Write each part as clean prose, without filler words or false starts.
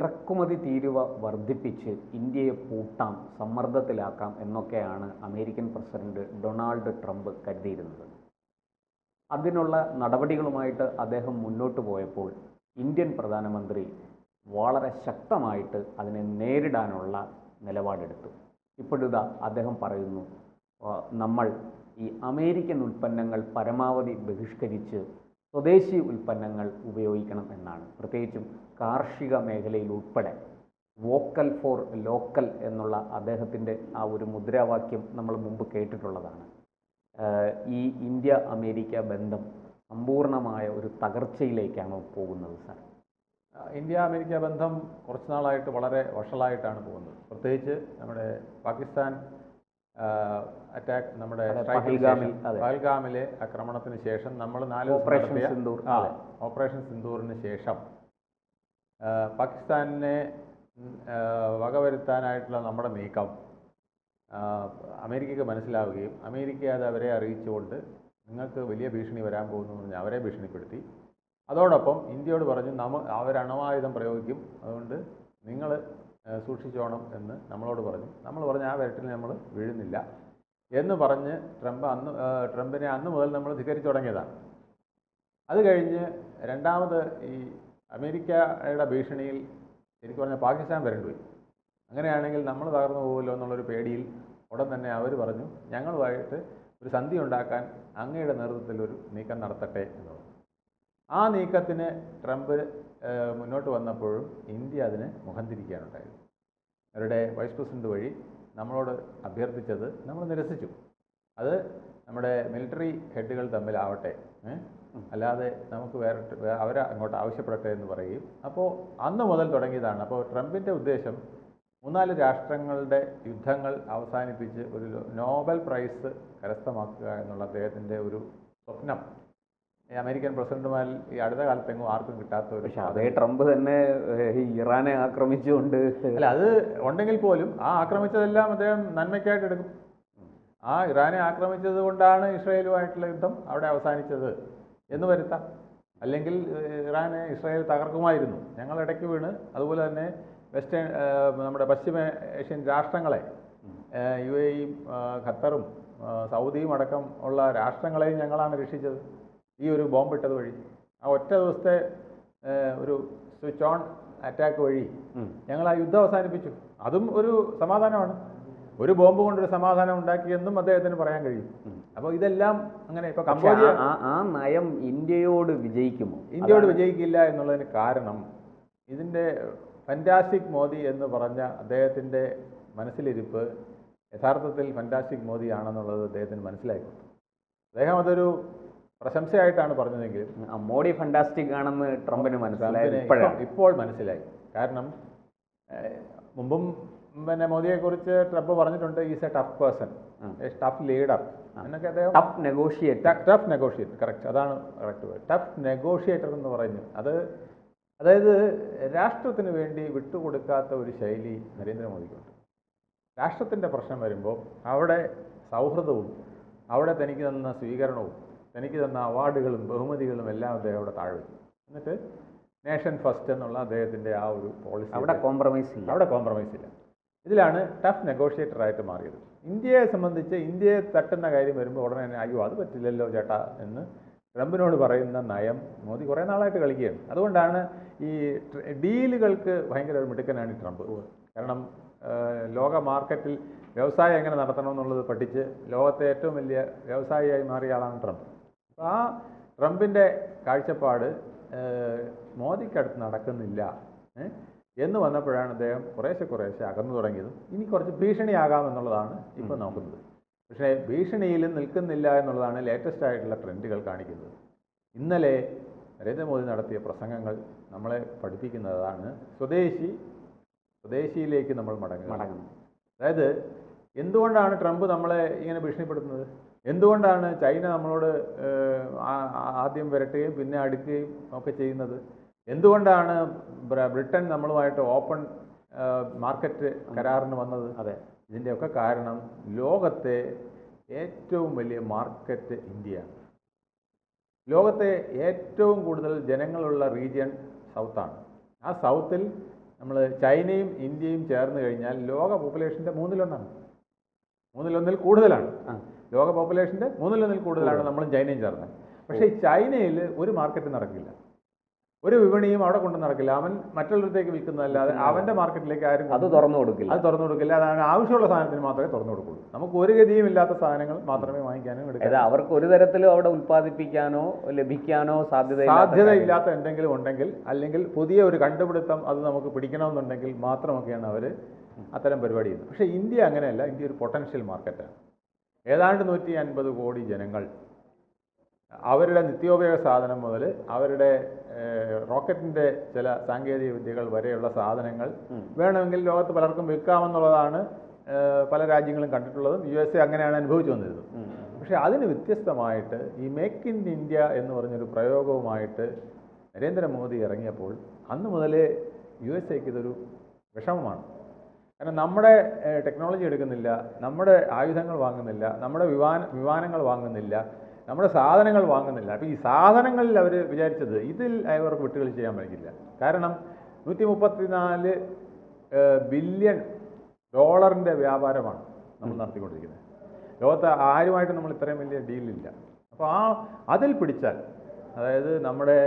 ഇറക്കുമതി തീരുവ വർദ്ധിപ്പിച്ച് ഇന്ത്യയെ പൂട്ടാം, സമ്മർദ്ദത്തിലാക്കാം എന്നൊക്കെയാണ് അമേരിക്കൻ പ്രസിഡന്റ് ഡൊണാൾഡ് ട്രംപ് കരുതിയിരുന്നത്. അതിനുള്ള നടപടികളുമായിട്ട് അദ്ദേഹം മുന്നോട്ട് പോയപ്പോൾ ഇന്ത്യൻ പ്രധാനമന്ത്രി വളരെ ശക്തമായിട്ട് അതിനെ നേരിടാനുള്ള നിലപാടെടുത്തു. ഇപ്പോഴിതാ അദ്ദേഹം പറയുന്നു, നമ്മൾ ഈ അമേരിക്കൻ ഉൽപ്പന്നങ്ങൾ പരമാവധി ബഹിഷ്കരിച്ച് സ്വദേശി ഉൽപ്പന്നങ്ങൾ ഉപയോഗിക്കണം എന്നാണ്. പ്രത്യേകിച്ചും കാർഷിക മേഖലയിൽ ഉൾപ്പെടെ വോക്കൽ ഫോർ ലോക്കൽ എന്നുള്ള അദ്ദേഹത്തിൻ്റെ ആ ഒരു മുദ്രാവാക്യം നമ്മൾ മുമ്പ് കേട്ടിട്ടുള്ളതാണ്. ഈ ഇന്ത്യ അമേരിക്ക ബന്ധം സമ്പൂർണമായ ഒരു തകർച്ചയിലേക്കാണ് പോകുന്നത് സാർ? ഇന്ത്യ അമേരിക്ക ബന്ധം കുറച്ച് നാളായിട്ട് വളരെ വഷളായിട്ടാണ് പോകുന്നത്. പ്രത്യേകിച്ച് നമ്മുടെ പാകിസ്ഥാൻ അറ്റാക്ക്, നമ്മുടെ പഹൽഗാമിലെ ആക്രമണത്തിന് ശേഷം നമ്മൾ 4 ഓപ്പറേഷൻ സിന്ദൂറിന് ശേഷം പാകിസ്ഥാനെ വകവരുത്താനായിട്ടുള്ള നമ്മുടെ നീക്കം അമേരിക്കയ്ക്ക് മനസ്സിലാവുകയും അമേരിക്ക അത് അവരെ അറിയിച്ചുകൊണ്ട് നിങ്ങൾക്ക് വലിയ ഭീഷണി വരാൻ പോകുന്നു എന്ന് പറഞ്ഞാൽ അവരെ ഭീഷണിപ്പെടുത്തി. അതോടൊപ്പം ഇന്ത്യയോട് പറഞ്ഞു അവർ അണുവായുധം പ്രയോഗിക്കും, അതുകൊണ്ട് നിങ്ങൾ സൂക്ഷിച്ചോണം എന്ന് നമ്മളോട് പറഞ്ഞു. നമ്മൾ പറഞ്ഞ ആ വരട്ടിൽ നമ്മൾ വീഴുന്നില്ല എന്ന് പറഞ്ഞ് ട്രംപിനെ അന്ന് മുതൽ നമ്മൾ ധിക്കരിച്ചു തുടങ്ങിയതാണ്. അത് കഴിഞ്ഞ് രണ്ടാമത് ഈ അമേരിക്കയുടെ ഭീഷണിയിൽ ശരിക്കും പറഞ്ഞാൽ പാകിസ്ഥാൻ വരണ്ടുപോയി. അങ്ങനെയാണെങ്കിൽ നമ്മൾ തകർന്നു പോകുമല്ലോ എന്നുള്ളൊരു പേടിയിൽ ഉടൻ തന്നെ അവർ പറഞ്ഞു, ഞങ്ങളുമായിട്ട് ഒരു സന്ധി ഉണ്ടാക്കാൻ അങ്ങയുടെ നേതൃത്വത്തിൽ ഒരു നീക്കം നടത്തട്ടെ എന്ന് പറഞ്ഞു. ആ നീക്കത്തിന് ട്രംപ് മുന്നോട്ട് വന്നപ്പോഴും ഇന്ത്യ അതിന് മുഖം തിരിക്കാനുണ്ടായിരുന്നു. അവരുടെ വൈസ് പ്രസിഡന്റ് വഴി നമ്മളോട് അഭ്യർത്ഥിച്ചത് നമ്മൾ നിരസിച്ചു. അത് നമ്മുടെ മിലിറ്ററി ഹെഡുകൾ തമ്മിലാവട്ടെ, അല്ലാതെ നമുക്ക് അവരെ അങ്ങോട്ട് ആവശ്യപ്പെടട്ടെ എന്ന് പറയും. അപ്പോൾ അന്ന് മുതൽ തുടങ്ങിയതാണ്. അപ്പോൾ ട്രംപിൻ്റെ ഉദ്ദേശം 3-4 രാഷ്ട്രങ്ങളുടെ യുദ്ധങ്ങൾ അവസാനിപ്പിച്ച് ഒരു നോബൽ പ്രൈസ് കരസ്ഥമാക്കുക എന്നുള്ള അദ്ദേഹത്തിൻ്റെ ഒരു സ്വപ്നം അമേരിക്കൻ പ്രസിഡന്റുമാരിൽ ഈ അടുത്ത കാലത്തെങ്ങും ആർക്കും കിട്ടാത്ത ഒരു. അതേ ട്രംപ് തന്നെ ഇറാനെ ആക്രമിച്ചുകൊണ്ട്, അല്ല അത് ഉണ്ടെങ്കിൽ പോലും ആ ആക്രമിച്ചതെല്ലാം അദ്ദേഹം നന്മയ്ക്കായിട്ട് എടുക്കും. ആ ഇറാനെ ആക്രമിച്ചത് കൊണ്ടാണ് ഇസ്രായേലുമായിട്ടുള്ള യുദ്ധം അവിടെ അവസാനിച്ചത് എന്ന് വരുത്താം. അല്ലെങ്കിൽ ഇസ്രായേൽ തകർക്കുമായിരുന്നു. ഞങ്ങൾ ഇടയ്ക്ക് വീണ് അതുപോലെ തന്നെ നമ്മുടെ പശ്ചിമ ഏഷ്യൻ രാഷ്ട്രങ്ങളെ UAE-യും ഖത്തറും സൗദിയും അടക്കം ഉള്ള രാഷ്ട്രങ്ങളെയും ഞങ്ങളാണ് രക്ഷിച്ചത് ഈ ഒരു ബോംബിട്ടത് വഴി. ആ ഒറ്റ ദിവസത്തെ ഒരു സ്വിച്ച് ഓൺ അറ്റാക്ക് വഴി ഞങ്ങൾ ആ യുദ്ധം അവസാനിപ്പിച്ചു. അതും ഒരു സമാധാനമാണ്. ഒരു ബോംബ് കൊണ്ടൊരു സമാധാനം ഉണ്ടാക്കിയെന്നും അദ്ദേഹത്തിന് പറയാൻ കഴിയും. അപ്പോൾ ഇതെല്ലാം അങ്ങനെ. ഇപ്പോൾ കംബോഡിയ ആ നയം ഇന്ത്യയോട് വിജയിക്കുമോ? ഇന്ത്യയോട് വിജയിക്കില്ല എന്നുള്ളതിന് കാരണം ഇതിൻ്റെ ഫാന്റാസ്റ്റിക് മോദി എന്ന് പറഞ്ഞ അദ്ദേഹത്തിൻ്റെ മനസ്സിലിരിപ്പ് യഥാർത്ഥത്തിൽ ഫാന്റാസ്റ്റിക് മോദി ആണെന്നുള്ളത് അദ്ദേഹത്തിന് മനസ്സിലായിട്ടുണ്ട്. അദ്ദേഹം അതൊരു പ്രശംസയായിട്ടാണ് പറഞ്ഞതെങ്കിലും മോഡി ഫാന്റാസ്റ്റിക് ആണെന്ന് ട്രംപിന് മനസ്സിലായി. ഇപ്പോൾ മനസ്സിലായി. കാരണം മുമ്പും പിന്നെ മോദിയെക്കുറിച്ച് ട്രംപ് പറഞ്ഞിട്ടുണ്ട്, is A tough person, tough leader എന്നൊക്കെ അദ്ദേഹം. ടഫ് നെഗോഷിയേറ്റർ കറക്റ്റ്, അതാണ് കറക്റ്റ് വേർഡ്. ടഫ് നെഗോഷിയേറ്റർ എന്ന് പറഞ്ഞു. അതായത് രാഷ്ട്രത്തിന് വേണ്ടി വിട്ടുകൊടുക്കാത്ത ഒരു ശൈലി നരേന്ദ്രമോദിക്കുണ്ട്. രാഷ്ട്രത്തിൻ്റെ പ്രശ്നം വരുമ്പോൾ അവിടെ സൗഹൃദവും അവിടെ തനിക്ക് തന്ന സ്വീകരണവും തനിക്ക് തന്ന അവാർഡുകളും ബഹുമതികളും എല്ലാം അദ്ദേഹം അവിടെ താഴ്വയ്ക്കും. എന്നിട്ട് നേഷൻ ഫസ്റ്റ് എന്നുള്ള അദ്ദേഹത്തിൻ്റെ ആ ഒരു പോളിസി, അവിടെ കോംപ്രമൈസ് ഇല്ല. ഇതിലാണ് ടഫ് നെഗോഷിയേറ്ററായിട്ട് മാറിയത്. ഇന്ത്യയെ സംബന്ധിച്ച് ഇന്ത്യയെ തട്ടുന്ന കാര്യം വരുമ്പോൾ ഉടനെ തന്നെ അയ്യോ അത് പറ്റില്ലല്ലോ ചേട്ടാ എന്ന് ട്രംപിനോട് പറയുന്ന നയം മോദി കുറേ നാളായിട്ട് കളിക്കുകയാണ്. അതുകൊണ്ടാണ് ഈ ഡീലുകൾക്ക് ഭയങ്കര ഒരു മിടുക്കനാണ് ഈ ട്രംപ്. കാരണം ലോക മാർക്കറ്റിൽ വ്യവസായം എങ്ങനെ നടത്തണമെന്നുള്ളത് പഠിച്ച് ലോകത്തെ ഏറ്റവും വലിയ വ്യവസായിയായി മാറിയ ആളാണ് ട്രംപ്. അപ്പോൾ ആ ട്രംപിൻ്റെ കാഴ്ചപ്പാട് മോദിക്കടുത്ത് നടക്കുന്നില്ല എന്ന് വന്നപ്പോഴാണ് അദ്ദേഹം കുറേശ്ശെ അകന്നു തുടങ്ങിയത്. ഇനി കുറച്ച് ഭീഷണിയാകാമെന്നുള്ളതാണ് ഇപ്പോൾ നോക്കുന്നത്. പക്ഷേ ഭീഷണിയിൽ നിൽക്കുന്നില്ല എന്നുള്ളതാണ് ലേറ്റസ്റ്റ് ആയിട്ടുള്ള ട്രെൻഡുകൾ കാണിക്കുന്നത്. ഇന്നലെ നരേന്ദ്രമോദി നടത്തിയ പ്രസംഗങ്ങൾ നമ്മളെ പഠിപ്പിക്കുന്നതാണ് സ്വദേശിയിലേക്ക് നമ്മൾ മടങ്ങുന്നു. അതായത് എന്തുകൊണ്ടാണ് ട്രംപ് നമ്മളെ ഇങ്ങനെ ഭീഷണിപ്പെടുത്തുന്നത്? എന്തുകൊണ്ടാണ് ചൈന നമ്മളോട് ആദ്യം വരട്ടുകയും പിന്നെ അടുക്കുകയും ഒക്കെ ചെയ്യുന്നത്? എന്തുകൊണ്ടാണ് ബ്രിട്ടൻ നമ്മളുമായിട്ട് ഓപ്പൺ മാർക്കറ്റ് കരാറിന് വന്നത്? ഇതിൻ്റെയൊക്കെ കാരണം ലോകത്തെ ഏറ്റവും വലിയ മാർക്കറ്റ് ഇന്ത്യയാണ്. ലോകത്തെ ഏറ്റവും കൂടുതൽ ജനങ്ങളുള്ള റീജിയൻ സൗത്താണ്. ആ സൗത്തിൽ നമ്മൾ ചൈനയും ഇന്ത്യയും ചേർന്ന് കഴിഞ്ഞാൽ ലോക പോപ്പുലേഷൻ്റെ മൂന്നിലൊന്നാണ്, മൂന്നിലൊന്നിൽ കൂടുതലാണ്. ലോക പോപ്പുലേഷൻ്റെ മൂന്നിലൊന്നിൽ കൂടുതലാണ് നമ്മളും ചൈനയും ചേർന്നത്. പക്ഷേ ഈ ചൈനയിൽ ഒരു മാർക്കറ്റ് നടക്കില്ല, ഒരു വിപണിയും അവിടെ കൊണ്ട് നടക്കില്ല. അവൻ മറ്റുള്ളവരത്തേക്ക് വിൽക്കുന്നതല്ലാതെ അവൻ്റെ മാർക്കറ്റിലേക്ക് ആരും അത് തുറന്നു കൊടുക്കില്ല. അതാണ് ആവശ്യമുള്ള സാധനത്തിന് മാത്രമേ തുറന്നു കൊടുക്കുള്ളൂ. നമുക്ക് ഒരു ഗതിയും ഇല്ലാത്ത സാധനങ്ങൾ മാത്രമേ വാങ്ങിക്കാനും എടുക്കാനും. അവർക്ക് ഒരു തരത്തിലും അവിടെ ഉൽപ്പാദിപ്പിക്കാനോ ലഭിക്കാനോ സാധ്യതയില്ലാത്ത എന്തെങ്കിലും ഉണ്ടെങ്കിൽ, അല്ലെങ്കിൽ പുതിയ ഒരു കണ്ടുപിടുത്തം അത് നമുക്ക് പിടിക്കണമെന്നുണ്ടെങ്കിൽ മാത്രമൊക്കെയാണ് അവർ അത്തരം പരിപാടി ചെയ്യുന്നത്. പക്ഷേ ഇന്ത്യ അങ്ങനെയല്ല. ഇന്ത്യ ഒരു പൊട്ടൻഷ്യൽ മാർക്കറ്റാണ്. ഏതാണ്ട് 150 കോടി ജനങ്ങൾ അവരുടെ നിത്യോപയോഗ സാധനം മുതൽ അവരുടെ റോക്കറ്റിൻ്റെ ചില സാങ്കേതിക വിദ്യകൾ വരെയുള്ള സാധനങ്ങൾ വേണമെങ്കിൽ ലോകത്ത് പലർക്കും വിൽക്കാമെന്നുള്ളതാണ് പല രാജ്യങ്ങളും കണ്ടിട്ടുള്ളതും. USA അങ്ങനെയാണ് അനുഭവിച്ചു വന്നിരുന്നത്. പക്ഷേ അതിന് വ്യത്യസ്തമായിട്ട് ഈ മേക്ക് ഇൻ ഇന്ത്യ എന്ന് പറഞ്ഞൊരു പ്രയോഗവുമായിട്ട് നരേന്ദ്രമോദി ഇറങ്ങിയപ്പോൾ അന്ന് മുതലേ USAക്ക് ഇതൊരു വിഷമമാണ്. കാരണം നമ്മുടെ ടെക്നോളജി എടുക്കുന്നില്ല, നമ്മുടെ ആയുധങ്ങൾ വാങ്ങുന്നില്ല, നമ്മുടെ വിമാനങ്ങൾ വാങ്ങുന്നില്ല, നമ്മുടെ സാധനങ്ങൾ വാങ്ങുന്നില്ല. അപ്പോൾ ഈ സാധനങ്ങളിൽ അവർ വിചാരിച്ചത് ഇതിൽ അവർക്ക് വിട്ടുകളി ചെയ്യാൻ പറ്റില്ല. കാരണം 134 ബില്യൺ ഡോളറിൻ്റെ വ്യാപാരമാണ് നമ്മൾ നടത്തിക്കൊണ്ടിരിക്കുന്നത്. ലോകത്ത് ആരുമായിട്ട് നമ്മൾ ഇത്രയും വലിയ ഡീലില്ല. അപ്പോൾ അതിൽ പിടിച്ചാൽ, അതായത് നമ്മുടെ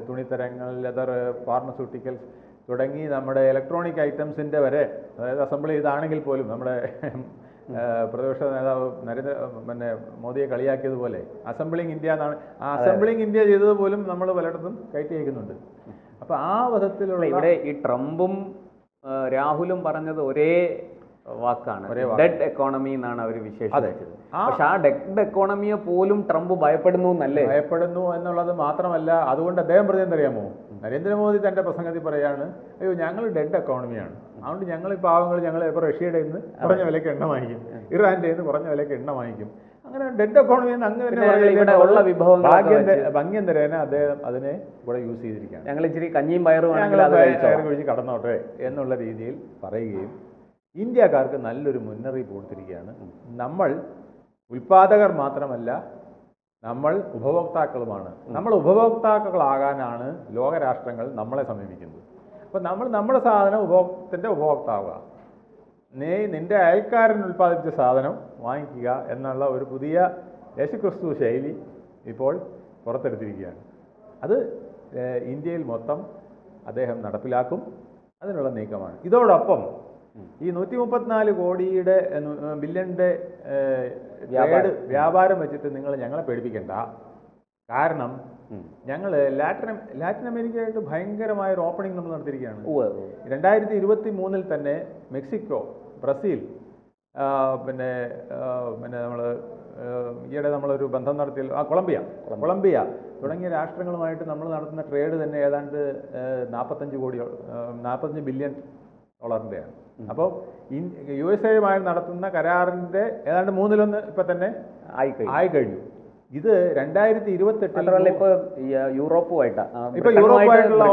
തുണിത്തരങ്ങൾ, ലെതർ, ഫാർമസ്യൂട്ടിക്കൽസ് തുടങ്ങി നമ്മുടെ ഇലക്ട്രോണിക് ഐറ്റംസിൻ്റെ വരെ, അതായത് അസംബിൾ ചെയ്താണെങ്കിൽ പോലും നമ്മുടെ പ്രതിപക്ഷ നേതാവ് മോദിയെ കളിയാക്കിയതുപോലെ അസംബ്ലിങ് ഇന്ത്യ എന്നാണ്. ആ അസംബ്ലിങ് ഇന്ത്യ ചെയ്തത് പോലും നമ്മൾ പലയിടത്തും കയറ്റി അയക്കുന്നുണ്ട്. അപ്പോൾ ആ വിധത്തിലുള്ള ഇവിടെ ഈ ട്രംപും രാഹുലും പറഞ്ഞത് ഒരേ വാക്കാണ്, ഡെഡ് എക്കോണമി എന്നാണ് അവർ വിശേഷിപ്പിച്ചത്. പക്ഷെ ആ ഡെഡ് എക്കോണമിയെ പോലും ട്രംപ് ഭയപ്പെടുന്നു എന്നല്ലേ? ഭയപ്പെടുന്നു എന്നുള്ളത് മാത്രമല്ല, അതുകൊണ്ട് അദ്ദേഹം പറഞ്ഞെന്തറിയാമോ? നരേന്ദ്രമോദി തൻ്റെ പ്രസംഗത്തിൽ പറയാണ്, അയ്യോ ഞങ്ങൾ ഡെഡ് എക്കോണമിയാണ്, അതുകൊണ്ട് ഞങ്ങൾ ഈ പാവങ്ങൾ ഞങ്ങൾ ഇപ്പോൾ റഷ്യയുടെ നിന്ന് കുറഞ്ഞ വിലയ്ക്ക് എണ്ണ വാങ്ങിക്കും, ഇറാൻ്റെ നിന്ന് കുറഞ്ഞ വിലയ്ക്ക് എണ്ണ വാങ്ങിക്കും. അങ്ങനെ ഡെഡ് എക്കോണമി എന്ന് അങ്ങനെ ഭംഗ്യം തരേന അദ്ദേഹം അതിനെ ഇവിടെ യൂസ് ചെയ്തിരിക്കുകയാണ്. ഞങ്ങൾ ഇച്ചിരി കഞ്ഞിയും പയറും കുഴിച്ച് കടന്നോട്ടെ എന്നുള്ള രീതിയിൽ പറയുകയും ഇന്ത്യക്കാർക്ക് നല്ലൊരു മുന്നറിയിപ്പ് കൊടുത്തിരിക്കുകയാണ്. നമ്മൾ ഉൽപ്പാദകർ മാത്രമല്ല, നമ്മൾ ഉപഭോക്താക്കളുമാണ്. നമ്മൾ ഉപഭോക്താക്കളാകാനാണ് ലോകരാഷ്ട്രങ്ങൾ നമ്മളെ സമീപിക്കുന്നത്. അപ്പോൾ നമ്മൾ നമ്മുടെ സാധനം ഉപഭോക്താവുക, നിന്റെ അയൽക്കാരൻ ഉൽപ്പാദിപ്പിച്ച സാധനം വാങ്ങിക്കുക എന്നുള്ള ഒരു പുതിയ യേശുക്രിസ്തു ശൈലി ഇപ്പോൾ പുറത്തെടുത്തിരിക്കുകയാണ്. അത് ഇന്ത്യയിൽ മൊത്തം അദ്ദേഹം നടപ്പിലാക്കും. അതിനുള്ള നീക്കമാണ്. ഇതോടൊപ്പം ഈ 134 കോടിയുടെ ബില്യൻ്റെ വ്യാപാരം വെച്ചിട്ട് നിങ്ങൾ ഞങ്ങളെ പേടിപ്പിക്കണ്ട. കാരണം ഞങ്ങൾ ലാറ്റിൻ അമേരിക്കയായിട്ട് ഭയങ്കരമായ ഒരു ഓപ്പണിംഗ് നമ്മൾ നടത്തിയിരിക്കുകയാണ്. 2023 തന്നെ മെക്സിക്കോ, ബ്രസീൽ, പിന്നെ നമ്മൾ ഈയിടെ നമ്മളൊരു ബന്ധം നടത്തിയ കൊളംബിയ തുടങ്ങിയ രാഷ്ട്രങ്ങളുമായിട്ട് നമ്മൾ നടത്തുന്ന ട്രേഡ് തന്നെ ഏതാണ്ട് 45 ബില്യൺ ഡോളറിൻ്റെയാണ്. അപ്പോൾ USA നടത്തുന്ന കരാറിൻ്റെ ഏതാണ്ട് 1/3 ഇപ്പം തന്നെ ആയി കഴിഞ്ഞു. ഇത് 2028 ഇപ്പോൾ യൂറോപ്പുമായിട്ടുള്ള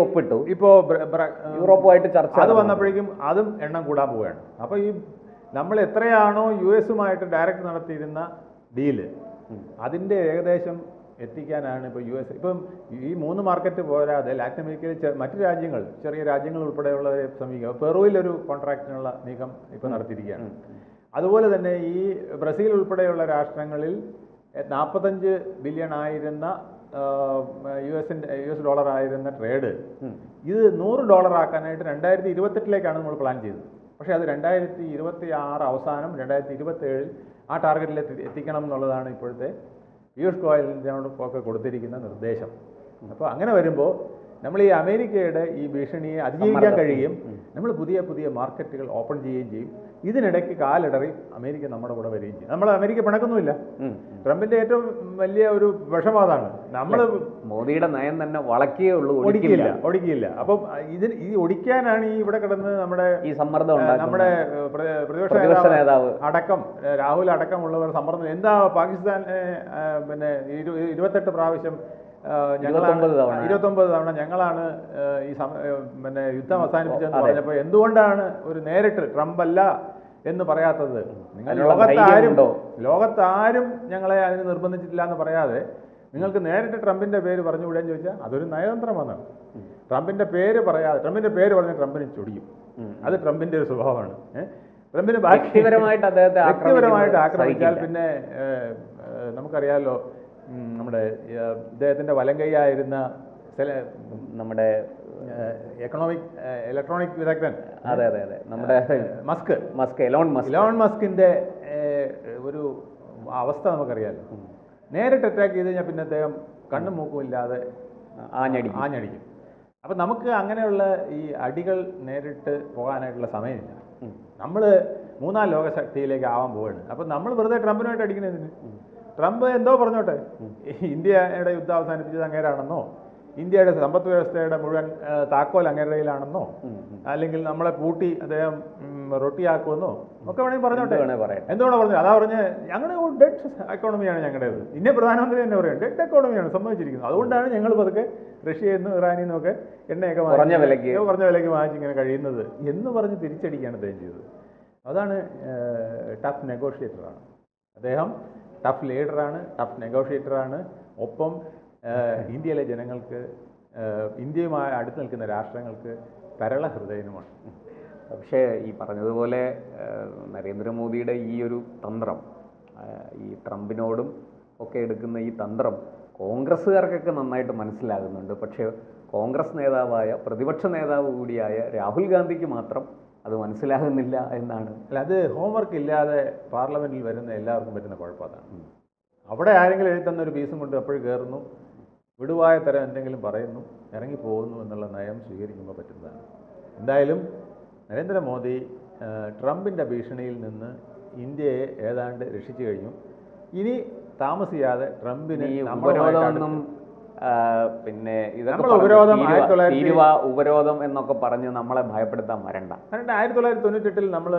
ഒപ്പിട്ടു. ഇപ്പോൾ യൂറോപ്പുമായിട്ട് ചർച്ച അത് വന്നപ്പോഴേക്കും അതും എണ്ണം കൂടാൻ പോവുകയാണ്. അപ്പോൾ ഈ നമ്മൾ എത്രയാണോ US ഡയറക്റ്റ് നടത്തിയിരുന്ന ഡീല് അതിൻ്റെ ഏകദേശം എത്തിക്കാനാണ് ഇപ്പോൾ US. ഇപ്പം ഈ 3 മാർക്കറ്റ് പോരാതെ ലാറ്റിൻ അമേരിക്കയിൽ മറ്റു രാജ്യങ്ങൾ, ചെറിയ രാജ്യങ്ങൾ ഉൾപ്പെടെയുള്ളവരെ സമീപിക്കുക. പെറുവിലൊരു കോൺട്രാക്റ്റിനുള്ള നീക്കം ഇപ്പോൾ നടത്തിയിരിക്കുകയാണ്. അതുപോലെ തന്നെ ഈ ബ്രസീൽ ഉൾപ്പെടെയുള്ള രാഷ്ട്രങ്ങളിൽ 45 ബില്യൺ ആയിരുന്ന US ഡോളർ ആയിരുന്ന ട്രേഡ് ഇത് $100 ആക്കാനായിട്ട് 2028 നമ്മൾ പ്ലാൻ ചെയ്തത്. പക്ഷേ അത് 2026 അവസാനം 2027 ആ ടാർഗറ്റിൽ എത്തിക്കണം എന്നുള്ളതാണ് ഇപ്പോഴത്തെ പീയൂഷ് ഗോയലിനോടൊക്കെ കൊടുത്തിരിക്കുന്ന നിർദ്ദേശം. അപ്പോൾ അങ്ങനെ വരുമ്പോൾ നമ്മൾ ഈ അമേരിക്കയുടെ ഈ ഭീഷണിയെ അതിജീവിക്കാൻ കഴിയുകയും നമ്മൾ പുതിയ പുതിയ മാർക്കറ്റുകൾ ഓപ്പൺ ചെയ്യുകയും ചെയ്യും. ഇതിനിടയ്ക്ക് കാലിടറി അമേരിക്ക നമ്മുടെ കൂടെ വരികയും ചെയ്യും. നമ്മൾ അമേരിക്ക പിണക്കുന്നുമില്ല. ട്രംപിന്റെ ഏറ്റവും വലിയ ഒരു വിഷമം അതാണ്. നമ്മൾ മോദിയുടെ നയം തന്നെ വളക്കുകയുള്ളൂ, ഒടിക്കില്ല. അപ്പം ഈ ഒടിക്കാനാണ് ഈ ഇവിടെ കിടന്ന് നമ്മുടെ ഈ സമ്മർദ്ദം നമ്മുടെ പ്രതിപക്ഷ നേതാവ് അടക്കം രാഹുൽ അടക്കമുള്ളവർ സമ്മർദ്ദം. എന്താ പാകിസ്ഥാൻ പിന്നെ 28 പ്രാവശ്യം 29 തവണ ഞങ്ങളാണ് ഈ പിന്നെ യുദ്ധം അവസാനിപ്പിച്ചതെന്ന് പറഞ്ഞപ്പോൾ എന്തുകൊണ്ടാണ് ഒരു നേരിട്ട് ട്രംപ് അല്ല എന്ന് പറയാത്തത്? നിങ്ങൾ ലോകത്താരും ഞങ്ങളെ അതിന് നിർബന്ധിച്ചിട്ടില്ല എന്ന് പറയാതെ നിങ്ങൾക്ക് നേരിട്ട് ട്രംപിൻ്റെ പേര് പറഞ്ഞു വിടാൻ ചോദിച്ചാൽ അതൊരു നയതന്ത്രമാണ്. ട്രംപിൻ്റെ പേര് പറയാതെ ട്രംപിൻ്റെ പേര് പറഞ്ഞാൽ ട്രംപിന് ചൊടിയും. അത് ട്രംപിൻ്റെ ഒരു സ്വഭാവമാണ്. ട്രംപിന് വ്യക്തിപരമായിട്ട് ആക്രമിച്ചാൽ പിന്നെ നമുക്കറിയാമല്ലോ, നമ്മുടെ ഇദ്ദേഹത്തിൻ്റെ വലങ്കൈയായിരുന്ന നമ്മുടെ ഇലക്ട്രോണിക് വിദഗ്ധൻ, അതെ അതെ അതെ, നമ്മുടെ എലോൺ മസ്കിൻ്റെ ഒരു അവസ്ഥ നമുക്കറിയാമല്ലോ. നേരിട്ട് അറ്റാക്ക് ചെയ്ത് കഴിഞ്ഞാൽ പിന്നെ അദ്ദേഹം കണ്ണും മൂക്കും ഇല്ലാതെ ആഞ്ഞടിക്കും. അപ്പം നമുക്ക് അങ്ങനെയുള്ള ഈ അടികൾ നേരിട്ട് പോകാനായിട്ടുള്ള സമയമില്ല. നമ്മൾ മൂന്നാം ലോകശക്തിയിലേക്ക് ആവാൻ പോവാണ്. അപ്പം നമ്മൾ വെറുതെ ട്രംപിനായിട്ട് അടിക്കുന്നതിന്, ട്രംപ് എന്തോ പറഞ്ഞോട്ടെ, ഇന്ത്യയുടെ യുദ്ധം അവസാനിപ്പിച്ചത് അങ്ങേരാണെന്നോ, ഇന്ത്യയുടെ സമ്പദ് വ്യവസ്ഥയുടെ മുഴുവൻ താക്കോൽ അങ്ങേരുടെ കയ്യിലാണെന്നോ, അല്ലെങ്കിൽ നമ്മളെ പൂട്ടി അദ്ദേഹം റൊട്ടിയാക്കുമെന്നോ ഒക്കെ വേണമെങ്കിൽ പറഞ്ഞോട്ടെ. എന്തുകൊണ്ടാണ് പറഞ്ഞത്? അതാ പറഞ്ഞ് ഞങ്ങളുടെ ഡെഡ് എക്കോണമിയാണ് ഞങ്ങളുടേത്. ഇന്ത്യ പ്രധാനമന്ത്രി തന്നെ പറയും ഡെഡ് എക്കോണമിയാണ് സംഭവിച്ചിരിക്കുന്നത്. അതുകൊണ്ടാണ് ഞങ്ങൾ പതുക്കെ റഷ്യയിൽ നിന്നും ഇറാനിൽ നിന്നൊക്കെ എണ്ണയൊക്കെ കുറഞ്ഞ വിലയ്ക്ക് വാങ്ങിച്ച് ഇങ്ങനെ കഴിയുന്നത് എന്ന് പറഞ്ഞ് തിരിച്ചടിക്കുകയാണ് അദ്ദേഹം ചെയ്തത്. അതാണ് ടഫ് നെഗോഷിയേറ്ററാണ് അദ്ദേഹം. ടഫ് ലീഡറാണ്, ടഫ് നെഗോഷിയേറ്ററാണ്. ഒപ്പം ഇന്ത്യയിലെ ജനങ്ങൾക്ക്, ഇന്ത്യയുമായി അടുത്ത് നിൽക്കുന്ന രാഷ്ട്രങ്ങൾക്ക് തരള ഹൃദയനുമാണ്. പക്ഷേ ഈ പറഞ്ഞതുപോലെ നരേന്ദ്രമോദിയുടെ ഈ ഒരു തന്ത്രം, ഈ ട്രംപിനോടും ഒക്കെ എടുക്കുന്ന ഈ തന്ത്രം കോൺഗ്രസ്സുകാർക്കൊക്കെ നന്നായിട്ട് മനസ്സിലാകുന്നുണ്ട്. പക്ഷേ കോൺഗ്രസ് നേതാവായ, പ്രതിപക്ഷ നേതാവ് കൂടിയായ രാഹുൽ ഗാന്ധിക്ക് മാത്രം അത് മനസ്സിലാകുന്നില്ല എന്നാണ്. അല്ല, അത് ഹോംവർക്ക് ഇല്ലാതെ പാർലമെൻറ്റിൽ വരുന്ന എല്ലാവർക്കും പറ്റുന്ന കുഴപ്പം അതാണ്. അവിടെ ആരെങ്കിലും എഴുതുന്ന ഒരു പീസും കൊണ്ട് എപ്പോഴും കയറുന്നു, വിടുവായ തരം എന്തെങ്കിലും പറയുന്നു, ഇറങ്ങിപ്പോകുന്നു എന്നുള്ള നയം സ്വീകരിക്കുമ്പോൾ പറ്റുന്നതാണ്. എന്തായാലും നരേന്ദ്രമോദി ട്രംപിൻ്റെ ഭീഷണിയിൽ നിന്ന് ഇന്ത്യയെ ഏതാണ്ട് രക്ഷിച്ചു കഴിഞ്ഞു. ഇനി താമസിയാതെ ട്രംപിന് പിന്നെ ഉപരോധം എന്നൊക്കെ പറഞ്ഞ് നമ്മളെ ഭയപ്പെടുത്താൻ വരണ്ട. 1998 നമ്മൾ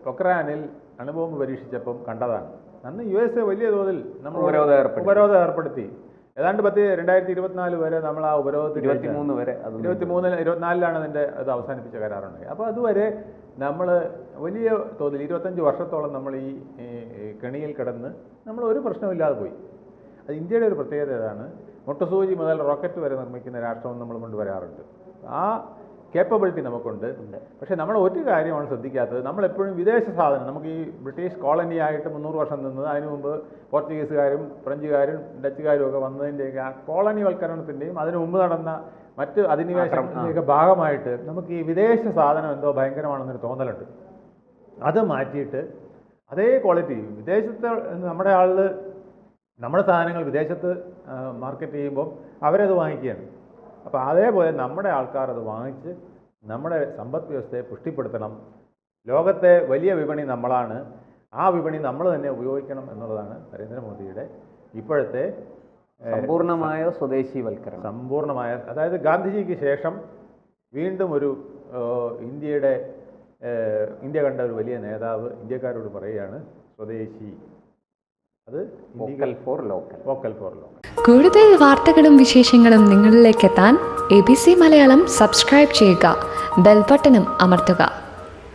പൊക്രാനിൽ അണുബോംബ് പരീക്ഷിച്ചപ്പം കണ്ടതാണ്. അന്ന് USA വലിയ തോതിൽ നമ്മൾ ഉപരോധം ഏർപ്പെടുത്തി. ഏതാണ്ട് 2024 വരെ നമ്മൾ ആ ഉപരോധത്തിൽ 24-ലാണ് അതിൻ്റെ അത് അവസാനിപ്പിച്ച കരാറുണ്ട്. അപ്പോൾ അതുവരെ നമ്മൾ വലിയ തോതിൽ 25 വർഷത്തോളം നമ്മൾ ഈ കെണിയിൽ കിടന്ന് നമ്മൾ ഒരു പ്രശ്നമില്ലാതെ പോയി. അത് ഇന്ത്യയുടെ ഒരു പ്രത്യേകത ഏതാണ്? മുട്ടസൂചി മുതൽ റോക്കറ്റ് വരെ നിർമ്മിക്കുന്ന രാഷ്ട്രം നമ്മൾ കൊണ്ടുവരാറുണ്ട്. ആ കേപ്പബിലിറ്റി നമുക്കുണ്ട്. പക്ഷേ നമ്മൾ ഒരു കാര്യമാണ് ശ്രദ്ധിക്കാത്തത്. നമ്മളെപ്പോഴും വിദേശ സാധനം, നമുക്ക് ഈ ബ്രിട്ടീഷ് കോളനി ആയിട്ട് 300 വർഷം നിന്നത്, അതിനു മുമ്പ് പോർച്ചുഗീസുകാരും ഫ്രഞ്ചുകാരും ഡച്ചുകാരും ഒക്കെ വന്നതിൻ്റെയൊക്കെ ആ കോളനിവൽക്കരണത്തിൻ്റെയും അതിനു മുമ്പ് നടന്ന മറ്റ് അധിനിവേശത്തിൻ്റെയൊക്കെ ഭാഗമായിട്ട് നമുക്ക് ഈ വിദേശ സാധനം എന്തോ ഭയങ്കരമാണെന്നൊരു തോന്നലുണ്ട്. അത് മാറ്റിയിട്ട് അതേ ക്വാളിറ്റി വിദേശത്ത് നമ്മുടെ സാധനങ്ങൾ വിദേശത്ത് മാർക്കറ്റ് ചെയ്യുമ്പോൾ അവരത് വാങ്ങിക്കുകയാണ്. അപ്പോൾ അതേപോലെ നമ്മുടെ ആൾക്കാർ അത് വാങ്ങിച്ച് നമ്മുടെ സമ്പദ് വ്യവസ്ഥയെ പുഷ്ടിപ്പെടുത്തണം. ലോകത്തെ വലിയ വിപണി നമ്മളാണ്, ആ വിപണി നമ്മൾ തന്നെ ഉപയോഗിക്കണം എന്നുള്ളതാണ് നരേന്ദ്രമോദിയുടെ ഇപ്പോഴത്തെ സമ്പൂർണ്ണമായ സ്വദേശീവൽക്കരണം. അതായത് ഗാന്ധിജിക്ക് ശേഷം വീണ്ടും ഒരു ഇന്ത്യ കണ്ട ഒരു വലിയ നേതാവ് ഇന്ത്യക്കാരോട് പറയുകയാണ് സ്വദേശി. അത് വോക്കൽ ഫോർ ലോക്കൽ. കൂടുതൽ വാർത്തകളും വിശേഷങ്ങളും നിങ്ങളിലേക്ക് എത്താൻ ABC മലയാളം സബ്സ്ക്രൈബ് ചെയ്യുക, ബെൽ ബട്ടണും അമർത്തുക.